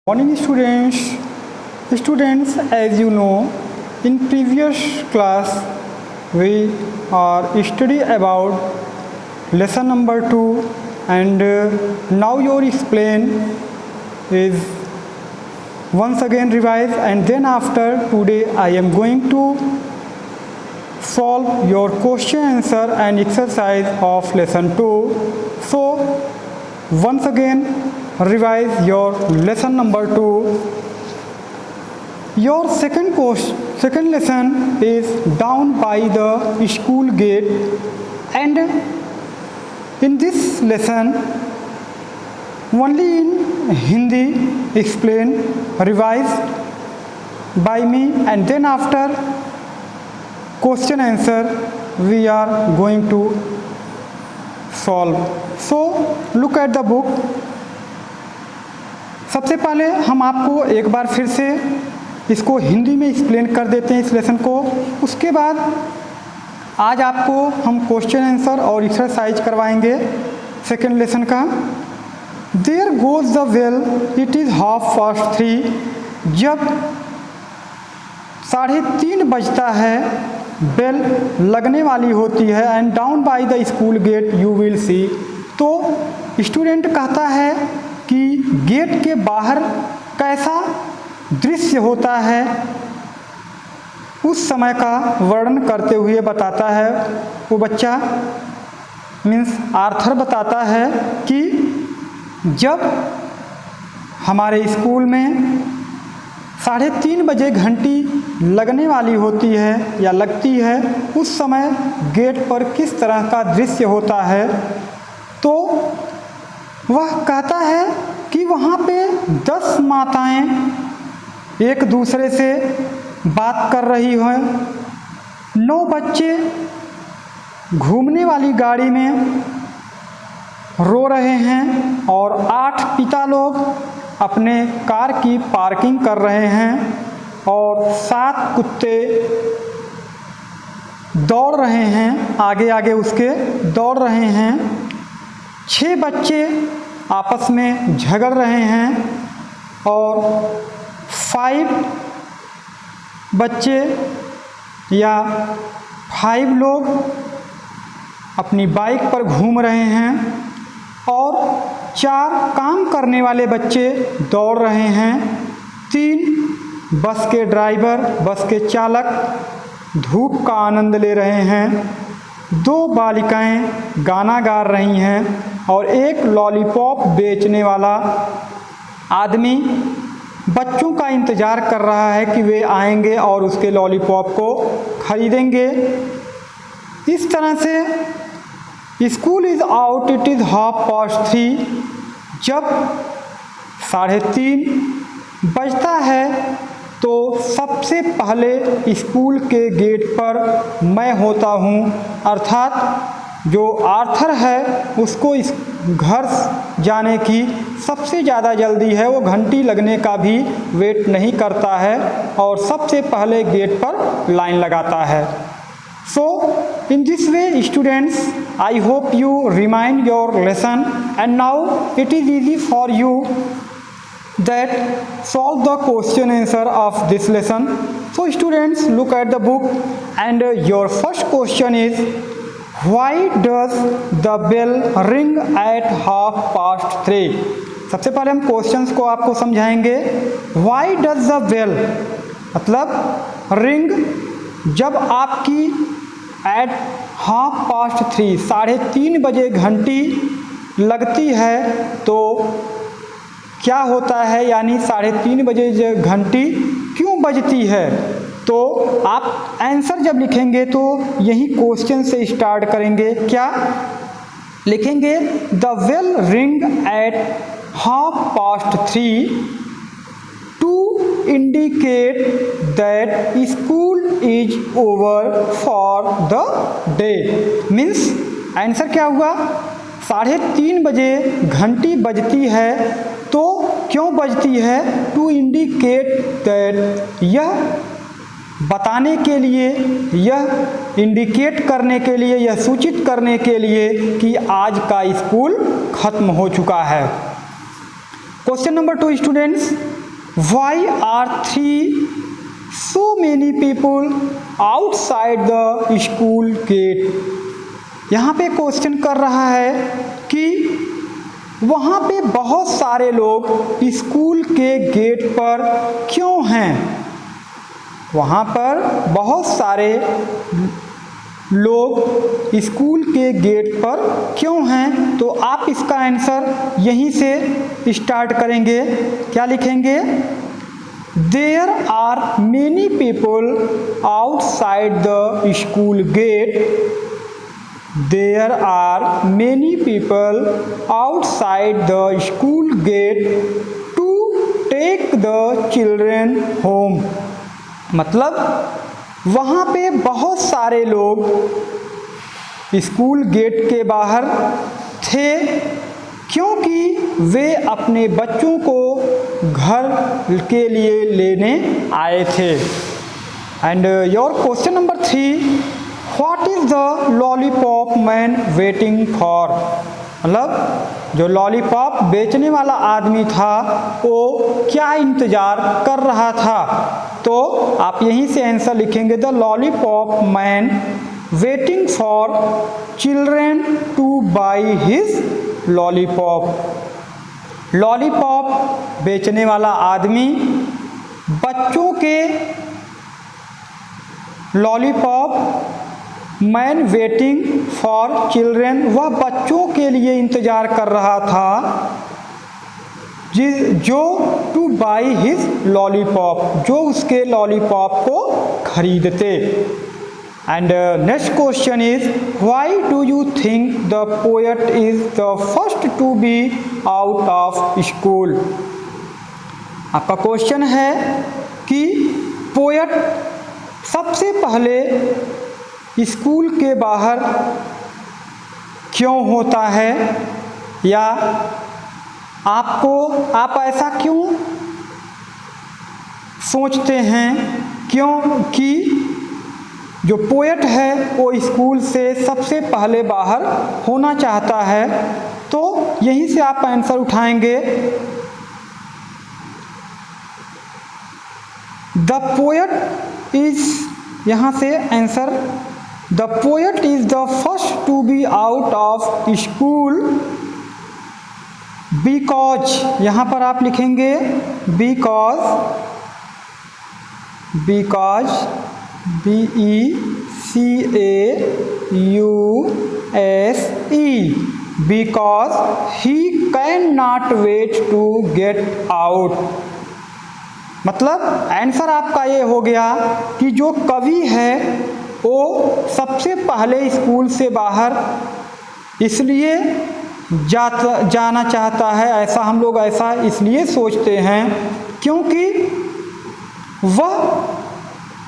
Morning students, as you know, in previous class we are study about lesson number 2 and now your explain is once again revise, and then after today I am going to solve your question answer and exercise of lesson 2. So once again revise your lesson number 2. Your second lesson is down by the school gate, and in this lesson only in Hindi explain revised by me, and then after question answer we are going to solve. So look at the book. सबसे पहले हम आपको एक बार फिर से इसको हिंदी में explain कर देते हैं इस लेसन को। उसके बाद आज आपको हम क्वेश्चन आंसर और एक्सरसाइज करवाएंगे सेकेंड लेसन का। There goes the bell it is 3:30। जब 3:30 बजता है बेल लगने वाली होती है, and down by the school get you will see. तो स्टूडेंट कहता है कि गेट के बाहर कैसा दृश्य होता है, उस समय का वर्णन करते हुए बताता है वो बच्चा, मीन्स आर्थर बताता है कि जब हमारे स्कूल में 3:30 बजे घंटी लगने वाली होती है या लगती है, उस समय गेट पर किस तरह का दृश्य होता है। तो वह कहता है कि वहाँ पे 10 माताएं एक दूसरे से बात कर रही हैं, 9 बच्चे घूमने वाली गाड़ी में रो रहे हैं, और 8 पिता लोग अपने कार की पार्किंग कर रहे हैं, और 7 कुत्ते दौड़ रहे हैं, आगे आगे उसके दौड़ रहे हैं, 6 बच्चे आपस में झगड़ रहे हैं, और 5 बच्चे या 5 लोग अपनी बाइक पर घूम रहे हैं, और 4 काम करने वाले बच्चे दौड़ रहे हैं, 3 बस के ड्राइवर, बस के चालक धूप का आनंद ले रहे हैं, 2 बालिकाएं गाना गा रही हैं, और 1 लॉलीपॉप बेचने वाला आदमी बच्चों का इंतज़ार कर रहा है कि वे आएंगे और उसके लॉलीपॉप को खरीदेंगे। इस तरह से school is out it is 3:30। जब 3:30 बजता है तो सबसे पहले स्कूल के गेट पर मैं होता हूँ, अर्थात जो आर्थर है उसको इस घर जाने की सबसे ज़्यादा जल्दी है, वो घंटी लगने का भी वेट नहीं करता है और सबसे पहले गेट पर लाइन लगाता है। So in this way students, I hope you remind your lesson, and now it is easy for you that solve the question answer of this lesson. So students, look at the book, and your first question is, why does the bell ring at 3:30? सबसे पहले हम questions को आपको समझाएंगे। Why does the bell मतलब ring जब आपकी at 3:30 3:30 बजे घंटी लगती है तो क्या होता है, यानी 3:30 बजे घंटी क्यों बजती है। तो आप आंसर जब लिखेंगे तो यही क्वेश्चन से स्टार्ट करेंगे। क्या लिखेंगे? The bell ring at 3:30 to indicate that school is over for the day. Means answer क्या हुआ? 3:30 बजे घंटी बजती है, तो क्यों बजती है? टू इंडिकेट दैट, यह बताने के लिए, यह इंडिकेट करने के लिए, यह सूचित करने के लिए कि आज का स्कूल खत्म हो चुका है। Question number 2 students, why are 3 so many people outside the school gate। यहाँ पे क्वेश्चन कर रहा है कि वहाँ पे बहुत सारे लोग स्कूल के गेट पर क्यों हैं। वहाँ पर बहुत सारे लोग स्कूल के गेट पर क्यों हैं, तो आप इसका आंसर यहीं से स्टार्ट करेंगे। क्या लिखेंगे? There are many people outside the school gate. There are many people outside the school gate to take the children home। मतलब वहाँ पे बहुत सारे लोग स्कूल गेट के बाहर थे क्योंकि वे अपने बच्चों को घर के लिए लेने आए थे। And your question number 3, what is the lollipop man waiting for. मतलब जो लॉलीपॉप बेचने वाला आदमी था वो क्या इंतज़ार कर रहा था, तो आप यहीं से आंसर लिखेंगे the lollipop man waiting for children two by his lollipop. Lollipop बेचने वाला आदमी बच्चों के lollipop man waiting for children, वह बच्चों के लिए इंतज़ार कर रहा था जो टू बाई हिज लॉलीपॉप, जो उसके लॉलीपॉप को खरीदते। And next question is, why do you think the poet is the first to be out of school. आपका क्वेश्चन है कि पोएट सबसे पहले स्कूल के बाहर क्यों होता है, या आप ऐसा क्यों सोचते हैं क्योंकि जो पोएट है वो स्कूल से सबसे पहले बाहर होना चाहता है। तो यहीं से आप आंसर उठाएंगे द पोएट इज, यहाँ से answer the poet is the first to be out of school because, यहाँ पर आप लिखेंगे because BECAUSE, because he cannot wait to get out। मतलब आंसर आपका ये हो गया कि जो कवि है वो सबसे पहले स्कूल से बाहर इसलिए जाना चाहता है, ऐसा हम लोग ऐसा इसलिए सोचते हैं क्योंकि वह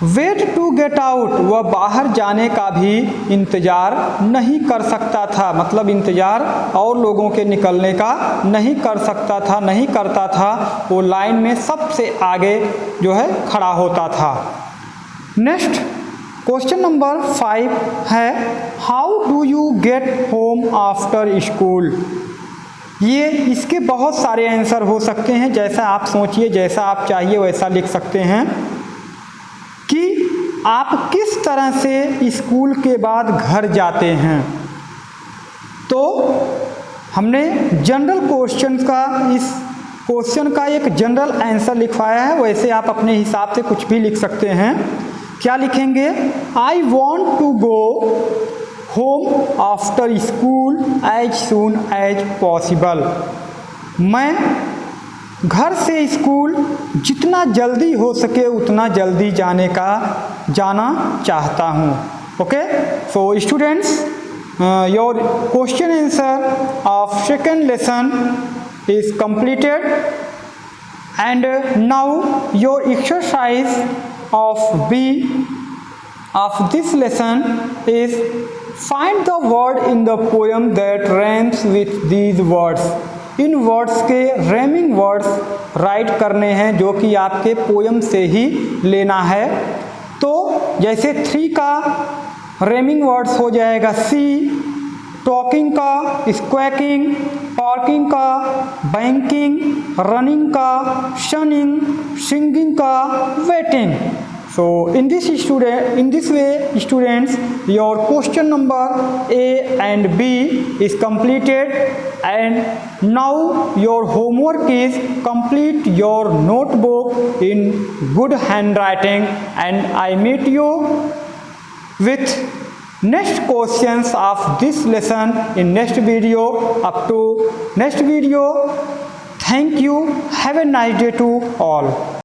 वेट टू गेट आउट, वह बाहर जाने का भी इंतज़ार नहीं कर सकता था। मतलब इंतज़ार और लोगों के निकलने का नहीं कर सकता था, नहीं करता था, वो लाइन में सबसे आगे जो है खड़ा होता था। नेक्स्ट क्वेश्चन नंबर 5 है, how do you get home after school. ये इसके बहुत सारे आंसर हो सकते हैं, जैसा आप सोचिए, जैसा आप चाहिए वैसा लिख सकते हैं कि आप किस तरह से स्कूल के बाद घर जाते हैं। तो हमने जनरल क्वेश्चन का, इस क्वेश्चन का एक जनरल आंसर लिखवाया है, वैसे आप अपने हिसाब से कुछ भी लिख सकते हैं। क्या लिखेंगे? I want to go home after school as soon as possible. मैं घर से स्कूल जितना जल्दी हो सके उतना जल्दी जाना चाहता हूँ। Okay, so students, your question answer of second lesson is completed, and now your exercise of B of this lesson is find the word in the poem that rhymes with these words। In words के rhyming words right करने हैं जो कि आपके poem से ही लेना है। तो जैसे 3 का रैमिंग वर्ड्स हो जाएगा सी, टॉकिंग का, स्क्वैकिंग, पार्किंग का, बैंकिंग, रनिंग का, शनिंग, सिंगिंग का, waiting. So in this way students, your question number A and B is completed, and now your homework is complete your notebook in good handwriting, and I meet you with next questions of this lesson in next video. Up to next video, thank you, have a nice day to all.